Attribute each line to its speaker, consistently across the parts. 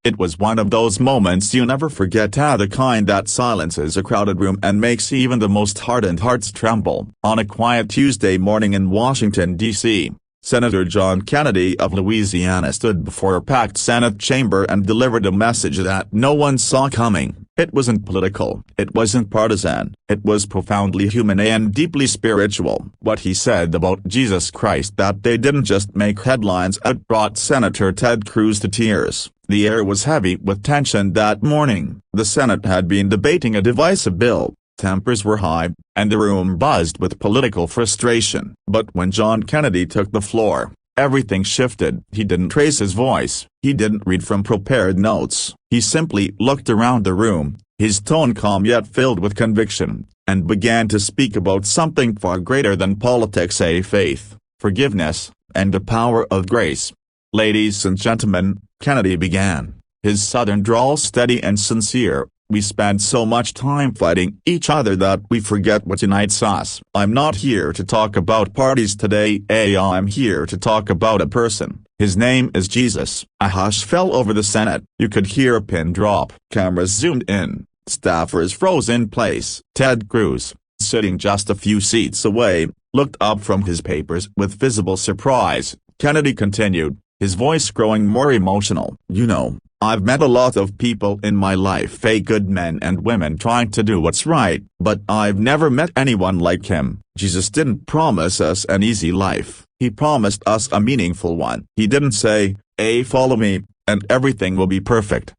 Speaker 1: It was one of those moments you never forget, the kind that silences a crowded room and makes even the most hardened hearts tremble. On a quiet Tuesday morning in Washington, D.C., Senator John Kennedy of Louisiana stood before a packed Senate chamber and delivered a message that no one saw coming. It wasn't political, it wasn't partisan, it was profoundly human and deeply spiritual. What he said about Jesus Christ that day didn't just make headlines, it brought Senator Ted Cruz to tears. The air was heavy with tension that morning. The Senate had been debating a divisive bill, tempers were high, and the room buzzed with political frustration. But when John Kennedy took the floor, everything shifted. He didn't raise his voice, he didn't read from prepared notes, he simply looked around the room, his tone calm yet filled with conviction, and began to speak about something far greater than politics: faith, forgiveness, and the power of grace. "Ladies and gentlemen," Kennedy began, his southern drawl steady and sincere, "we spend so much time fighting each other that we forget what unites us. I'm not here to talk about parties today, I'm here to talk about a person. His name is Jesus." A hush fell over the Senate. You could hear a pin drop. Cameras zoomed in. Staffers froze in place. Ted Cruz, sitting just a few seats away, looked up from his papers with visible surprise. Kennedy continued, his voice growing more emotional. "You know, I've met a lot of people in my life, good men and women trying to do what's right, but I've never met anyone like him. Jesus didn't promise us an easy life, he promised us a meaningful one. He didn't say, follow me, and everything will be perfect.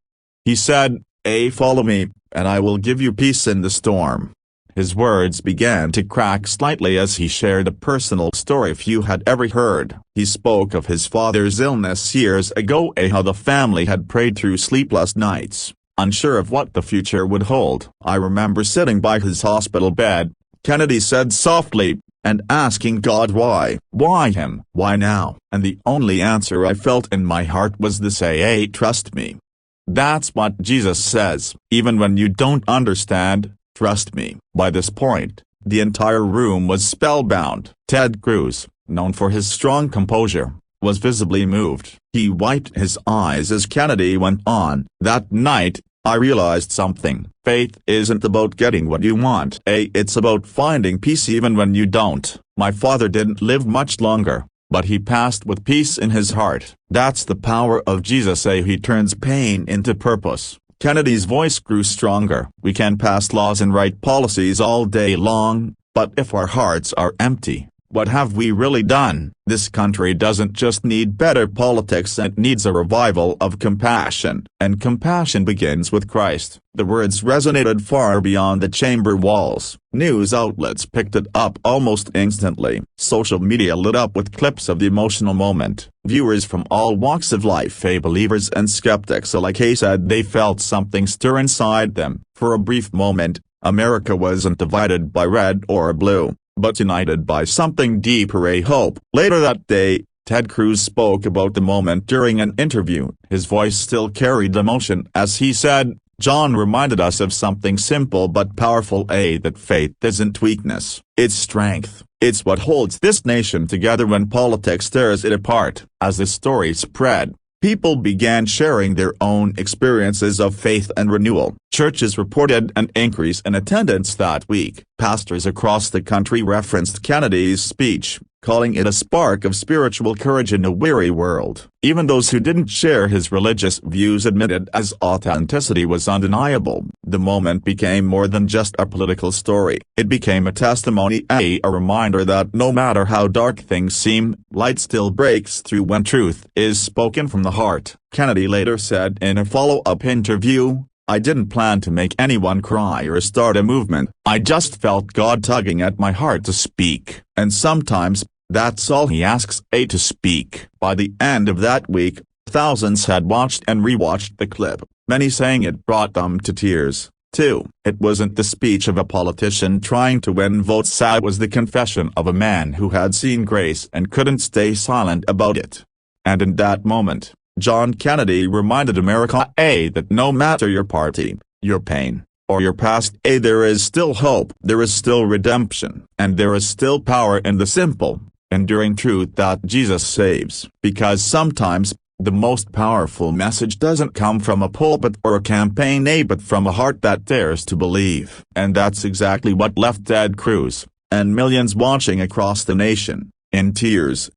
Speaker 1: He said, follow me, and I will give you peace in the storm." His words began to crack slightly as he shared a personal story few had ever heard. He spoke of his father's illness years ago, how the family had prayed through sleepless nights, unsure of what the future would hold. "I remember sitting by his hospital bed," Kennedy said softly, "and asking God why. Why him? Why now? And the only answer I felt in my heart was this: trust me. That's what Jesus says. Even when you don't understand, trust me." By this point, the entire room was spellbound. Ted Cruz, known for his strong composure, was visibly moved. He wiped his eyes as Kennedy went on. "That night, I realized something. Faith isn't about getting what you want. It's about finding peace even when you don't. My father didn't live much longer, but he passed with peace in his heart. That's the power of Jesus. He turns pain into purpose." Kennedy's voice grew stronger. "We can pass laws and write policies all day long, but if our hearts are empty, what have we really done? This country doesn't just need better politics, it needs a revival of compassion, and compassion begins with Christ." The words resonated far beyond the chamber walls. News outlets picked it up almost instantly. Social media lit up with clips of the emotional moment. Viewers from all walks of life, believers and skeptics alike, said they felt something stir inside them. For a brief moment, America wasn't divided by red or blue, but united by something deeper: hope. Later that day, Ted Cruz spoke about the moment during an interview. His voice still carried emotion as he said, "John reminded us of something simple but powerful, that faith isn't weakness, it's strength. It's what holds this nation together when politics tears it apart." As the story spread, people began sharing their own experiences of faith and renewal. Churches reported an increase in attendance that week. Pastors across the country referenced Kennedy's speech, calling it a spark of spiritual courage in a weary world. Even those who didn't share his religious views admitted his authenticity was undeniable. The moment became more than just a political story. It became a testimony, a reminder that no matter how dark things seem, light still breaks through when truth is spoken from the heart. Kennedy later said in a follow-up interview, "I didn't plan to make anyone cry or start a movement. I just felt God tugging at my heart to speak. And sometimes, that's all he asks, to speak." By the end of that week, thousands had watched and rewatched the clip, many saying it brought them to tears, too. It wasn't the speech of a politician trying to win votes, it was the confession of a man who had seen grace and couldn't stay silent about it. And in that moment, John Kennedy reminded America, that no matter your party, your pain, or your past, there is still hope, there is still redemption, and there is still power in the simple, enduring truth that Jesus saves. Because sometimes, The most powerful message doesn't come from a pulpit or a campaign but from a heart that dares to believe. And that's exactly what left Ted Cruz, and millions watching across the nation, in tears.